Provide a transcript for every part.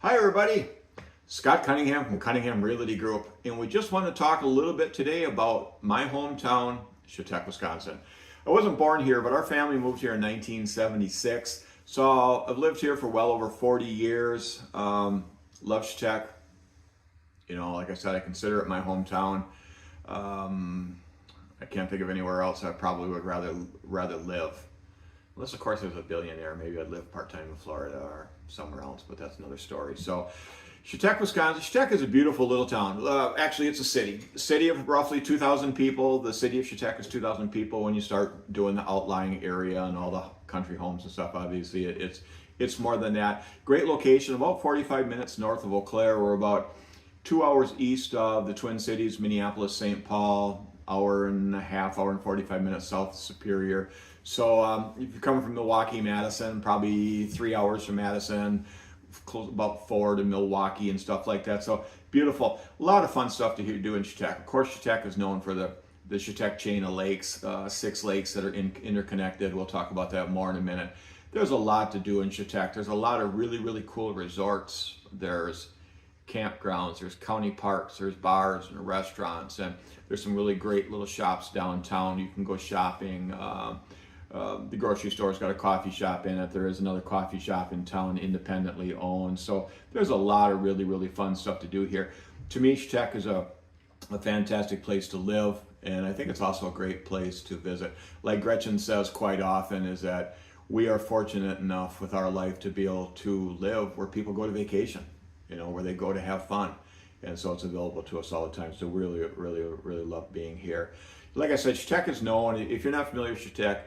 Hi everybody, Scott Cunningham from Cunningham Realty Group, and we just want to talk a little bit today about my hometown, Chetek, Wisconsin. I wasn't born here, but our family moved here in 1976, so I've lived here for well over 40 years. Love Chetek. You know, like I said, I consider it my hometown. I can't think of anywhere else I probably would rather live. Unless, of course, there's a billionaire. Maybe I'd live part-time in Florida or somewhere else, but that's another story. So, Chetek, Wisconsin. Chetek is a beautiful little town. Actually, it's a city of roughly 2,000 people. The city of Chetek is 2,000 people when you start doing the outlying area and all the country homes and stuff. Obviously, it's more than that. Great location, about 45 minutes north of Eau Claire. We're about 2 hours east of the Twin Cities, Minneapolis, St. Paul, hour and 45 minutes south of Superior. So if you're coming from Milwaukee, Madison, probably 3 hours from Madison, close about 4 to Milwaukee and stuff like that. So beautiful. A lot of fun stuff to do in Chetek. Of course, Chetek is known for the Chetek chain of lakes, 6 lakes that are interconnected. We'll talk about that more in a minute. There's a lot to do in Chetek. There's a lot of really, really cool resorts. There's campgrounds, there's county parks, there's bars and restaurants, and there's some really great little shops downtown. You can go shopping. The grocery store's got a coffee shop in it. There is another coffee shop in town, independently owned. So there's a lot of really, really fun stuff to do here. To me, Chetek is a fantastic place to live, and I think it's also a great place to visit. Like Gretchen says quite often, is that we are fortunate enough with our life to be able to live where people go to vacation, you know, where they go to have fun. And so it's available to us all the time. So really, really, really love being here. Like I said, Chetek is known, if you're not familiar with Chetek,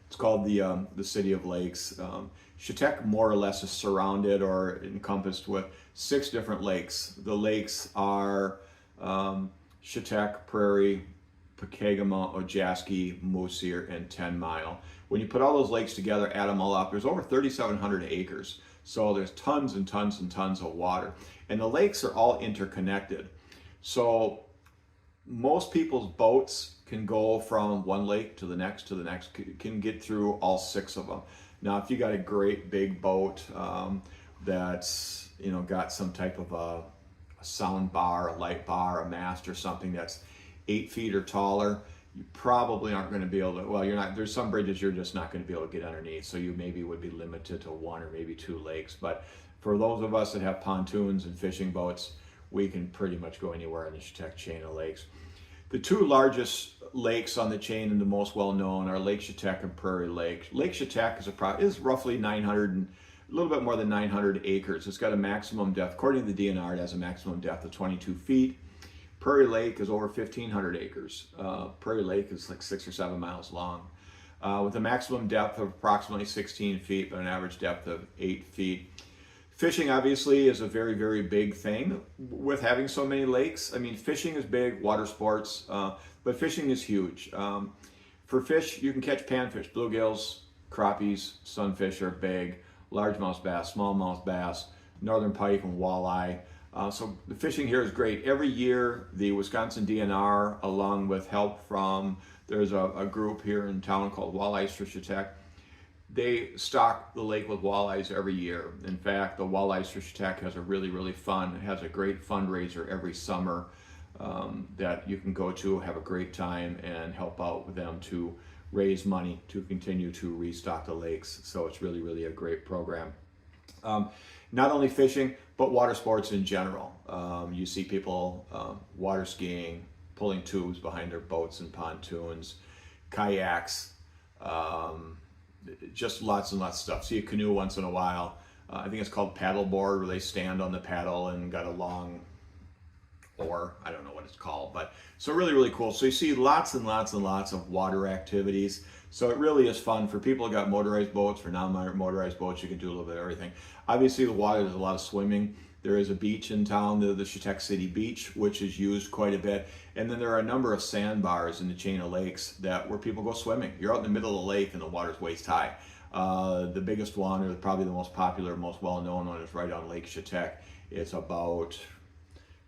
it's called the City of Lakes. Chetek more or less is surrounded or encompassed with 6 different lakes. The lakes are Chetek, Prairie, Pokegama, Ojaski, Moosier, and 10 Mile. When you put all those lakes together, add them all up, there's over 3,700 acres. So there's tons and tons and tons of water. And the lakes are all interconnected. So most people's boats can go from one lake to the next, can get through all 6 of them. Now, if you got a great big boat that's, you know, got some type of a sound bar, a light bar, a mast or something that's 8 feet or taller, you probably aren't going to be able to, well, you're not, there's some bridges you're just not going to be able to get underneath, so you maybe would be limited to 1 or maybe 2 lakes. But for those of us that have pontoons and fishing boats, we can pretty much go anywhere in the Chetek chain of lakes. The 2 largest lakes on the chain and the most well-known are Lake Chetek and Prairie Lake. Lake Chetek is roughly 900 and a little bit more than 900 acres. It's got a maximum depth, according to the DNR, it has a maximum depth of 22 feet. Prairie Lake is over 1,500 acres. Prairie Lake is like 6 or 7 miles long, with a maximum depth of approximately 16 feet, but an average depth of 8 feet. Fishing obviously is a very, very big thing with having so many lakes. I mean, fishing is big, water sports, but fishing is huge. For fish, you can catch panfish, bluegills, crappies, sunfish are big, largemouth bass, smallmouth bass, northern pike, and walleye. So the fishing here is great. Every year, the Wisconsin DNR, along with help from, there's a group here in town called Walleyes for Chetek. They stock the lake with walleyes every year. In fact, the Walleyes for Chetek has a really, really fun, it has a great fundraiser every summer that you can go to, have a great time, and help out with them to raise money to continue to restock the lakes. So it's really, really a great program. Not only fishing, but water sports in general. You see people water skiing, pulling tubes behind their boats and pontoons, kayaks, just lots and lots of stuff. See a canoe once in a while. I think it's called paddleboard, where they stand on the paddle and got a long oar. I don't know what it's called, but so really, really cool. So you see lots and lots and lots of water activities. So it really is fun for people who got motorized boats. For non-motorized boats, you can do a little bit of everything. Obviously, the water, there's a lot of swimming. There is a beach in town, the Chetek City Beach, which is used quite a bit. And then there are a number of sandbars in the chain of lakes where people go swimming. You're out in the middle of the lake and the water's waist high. The biggest one, or probably the most popular, most well-known one, is right on Lake Chetek. It's about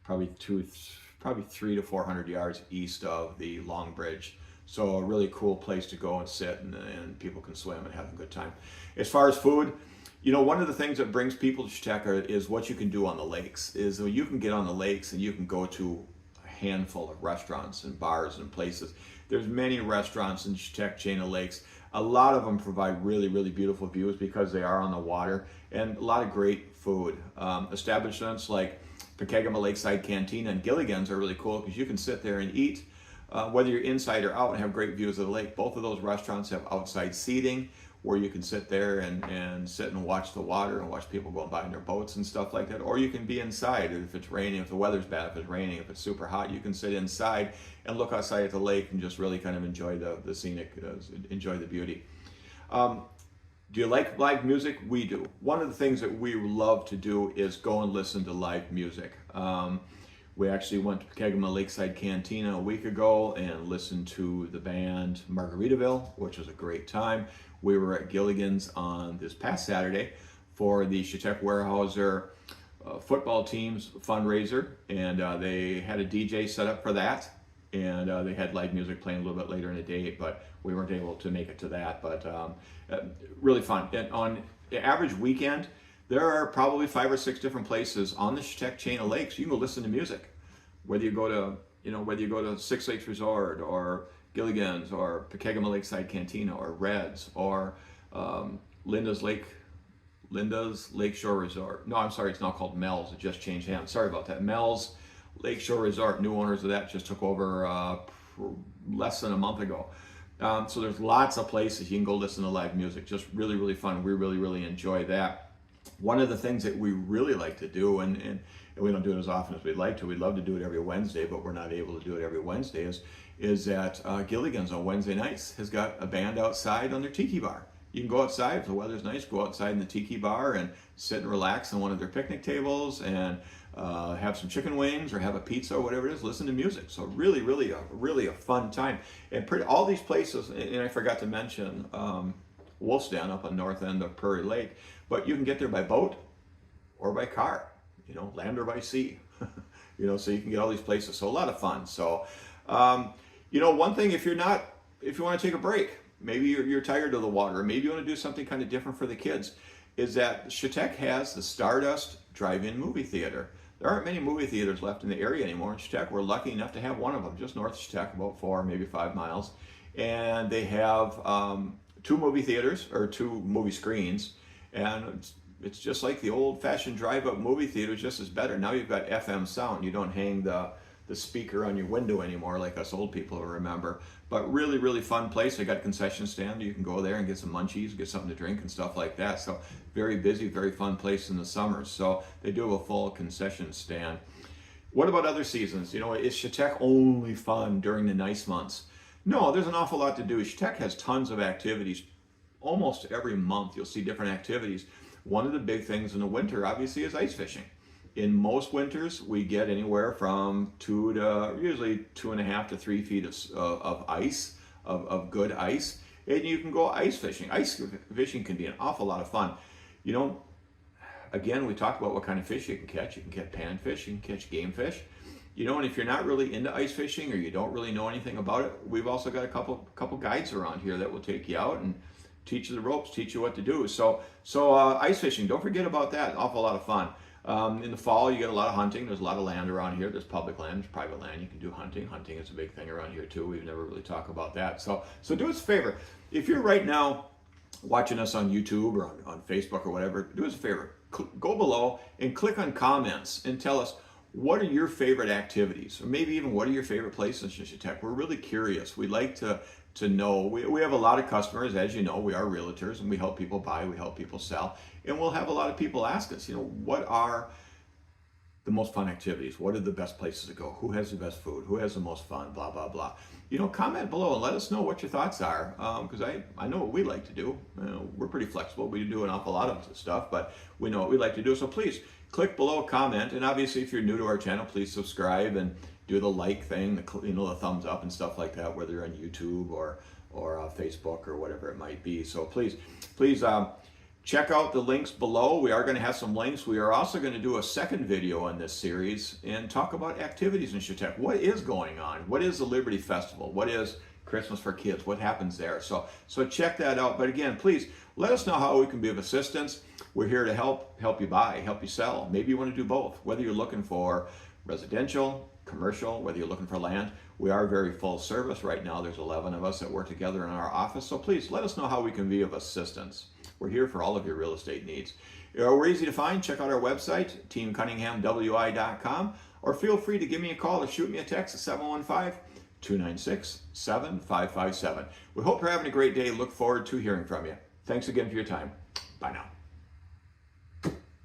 probably 300 to 400 yards east of the Long Bridge. So a really cool place to go and sit, and people can swim and have a good time. As far as food, You know, one of the things that brings people to Chetek is what you can do on the lakes. Is you can get on the lakes and you can go to a handful of restaurants and bars and places. There's many restaurants in Chetek chain of lakes. A lot of them provide really, really beautiful views because they are on the water, and a lot of great food. Establishments like Cunningham Lakeside Cantina and Gilligan's are really cool because you can sit there and eat, whether you're inside or out, and have great views of the lake. Both of those restaurants have outside seating where you can sit there and sit and watch the water and watch people going by in their boats and stuff like that. Or you can be inside if it's raining, if the weather's bad, if it's raining, if it's super hot, you can sit inside and look outside at the lake and just really kind of enjoy the scenic, enjoy the beauty. Do you like live music? We do. One of the things that we love to do is go and listen to live music. We actually went to Cunningham Lakeside Cantina a week ago and listened to the band Margaritaville, which was a great time. We were at Gilligan's on this past Saturday for the Chetek Weyerhaeuser football team's fundraiser, and they had a DJ set up for that, and they had live music playing a little bit later in the day, but we weren't able to make it to that. But really fun. And on the average weekend, there are probably 5 or 6 different places on the Chetek chain of lakes you can go listen to music. Whether you go to Six Lakes Resort or Gilligan's or Cunningham Lakeside Cantina or Red's or Linda's Lakeshore Resort. No, I'm sorry, it's now called Mel's. It just changed hands. Sorry about that. Mel's Lakeshore Resort. New owners of that just took over less than a month ago. So there's lots of places you can go listen to live music. Just really, really fun. We really, really enjoy that. One of the things that we really like to do, and we don't do it as often as we'd like to, we'd love to do it every Wednesday, but we're not able to do it every Wednesday, is that Gilligan's on Wednesday nights has got a band outside on their tiki bar. You can go outside, if the weather's nice, go outside in the tiki bar and sit and relax on one of their picnic tables and have some chicken wings or have a pizza or whatever it is, listen to music. So really, really a fun time. And all these places, and I forgot to mention Wolf's Den up on north end of Prairie Lake, but you can get there by boat or by car, land or by sea, so you can get all these places. So a lot of fun. So, one thing, if you want to take a break, maybe you're tired of the water, or maybe you want to do something kind of different for the kids, is that Chetek has the Stardust drive-in movie theater. There aren't many movie theaters left in the area anymore in Chetek. We're lucky enough to have one of them just north of Chetek, about 4, maybe 5 miles. And they have 2 movie theaters, or 2 movie screens, and it's just like the old-fashioned drive-up movie theater, just as better. Now you've got FM sound. You don't hang the speaker on your window anymore like us old people remember. But really, really fun place. They got a concession stand. You can go there and get some munchies, get something to drink and stuff like that. So very busy, very fun place in the summers. So they do have a full concession stand. What about other seasons? Is Chetek only fun during the nice months? No, there's an awful lot to do. Chetek has tons of activities. Almost every month you'll see different activities. One of the big things in the winter, obviously, is ice fishing. In most winters, we get anywhere from 2 to usually 2.5 to 3 feet of ice, of good ice, and you can go ice fishing. Ice fishing can be an awful lot of fun. Again, we talked about what kind of fish you can catch. You can catch panfish, you can catch game fish. And if you're not really into ice fishing or you don't really know anything about it, we've also got a couple guides around here that will take you out and teach you the ropes, teach you what to do. So ice fishing, don't forget about that. An awful lot of fun. In the fall, you get a lot of hunting. There's a lot of land around here. There's public land, there's private land. You can do hunting. Hunting is a big thing around here too. We've never really talked about that. So do us a favor. If you're right now watching us on YouTube or on Facebook or whatever, do us a favor. Go below and click on comments and tell us, what are your favorite activities? Or maybe even what are your favorite places in Chetek? We're really curious. We'd like to know. We have a lot of customers, as you know. We are realtors and we help people buy, we help people sell. And we'll have a lot of people ask us, what are the most fun activities? What are the best places to go? Who has the best food? Who has the most fun? Blah, blah, blah. Comment below and let us know what your thoughts are. Because I know what we like to do. We're pretty flexible. We do an awful lot of stuff, but we know what we like to do. So please click below, comment. And obviously, if you're new to our channel, please subscribe and do the like thing, the thumbs up and stuff like that, whether you're on YouTube or Facebook or whatever it might be. So please check out the links below. We are going to have some links. We are also going to do a second video in this series and talk about activities in Chetek. What is going on? What is the Liberty Festival? What is Christmas for kids, what happens there? So check that out. But again, please let us know how we can be of assistance. We're here to help you buy, help you sell. Maybe you want to do both, whether you're looking for residential, commercial, whether you're looking for land. We are very full service right now. There's 11 of us that work together in our office. So please let us know how we can be of assistance. We're here for all of your real estate needs. We're easy to find. Check out our website, teamcunninghamwi.com, or feel free to give me a call or shoot me a text at 715-296-7557. We hope you're having a great day. Look forward to hearing from you. Thanks again for your time. Bye now.